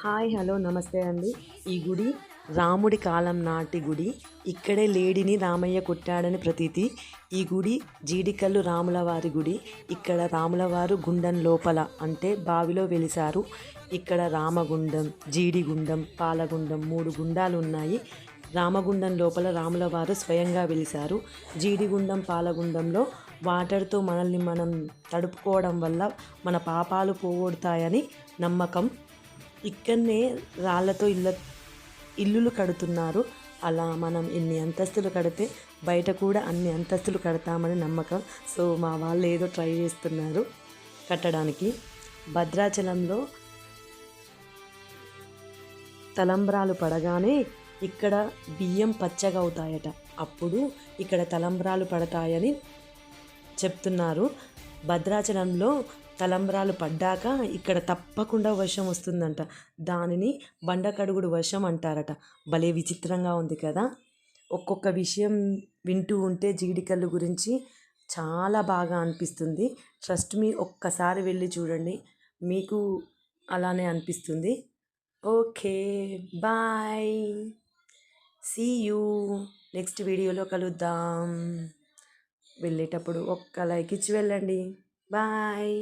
Hi hello నమస్తే అండి. ఈ గుడి రాముడి కాలం నాటి గుడి. ఇక్కడే లేడిని రామయ్య కొట్టాడని ప్రతీతి. ఈ గుడి జీడికల్లు రాములవారి గుడి. ఇక్కడ రాములవారు గుండం లోపల అంటే బావిలో వెలిశారు. ఇక్కడ రామగుండం, జీడిగుండం, పాలగుండం 3 గుండాలు ఉన్నాయి. రామగుండం లోపల రాములవారు స్వయంగా వెలిశారు. జీడిగుండం, పాలగుండంలో వాటర్తో మనల్ని మనం తడుపుకోవడం వల్ల మన పాపాలు పోగొడతాయని నమ్మకం. ఇక్కడనే రాళ్ళతో ఇల్లులు కడుతున్నారు. అలా మనం ఎన్ని అంతస్తులు కడితే బయట కూడా అన్ని అంతస్తులు కడతామని నమ్మకం. సో మా వాళ్ళు ఏదో ట్రై చేస్తున్నారు కట్టడానికి. భద్రాచలంలో తలంబ్రాలు పడగానే ఇక్కడ బియ్యం పచ్చగా అవుతాయట. అప్పుడు ఇక్కడ తలంబ్రాలు పడతాయని చెప్తున్నారు. భద్రాచలంలో తలంబ్రాలు పడ్డాక ఇక్కడ తప్పకుండా వర్షం వస్తుందంట. దానిని బండకడుగుడు వర్షం అంటారట. భలే విచిత్రంగా ఉంది కదా. ఒక్కొక్క విషయం వింటూ ఉంటే జీడికల్లు గురించి చాలా బాగా అనిపిస్తుంది. ట్రస్ట్ మీ, ఒక్కసారి వెళ్ళి చూడండి, మీకు అలానే అనిపిస్తుంది. Okay, bye, see you, next వీడియోలో కలుద్దాం. వెళ్ళేటప్పుడు ఒక్క లైక్ ఇచ్చి వెళ్ళండి. బాయ్.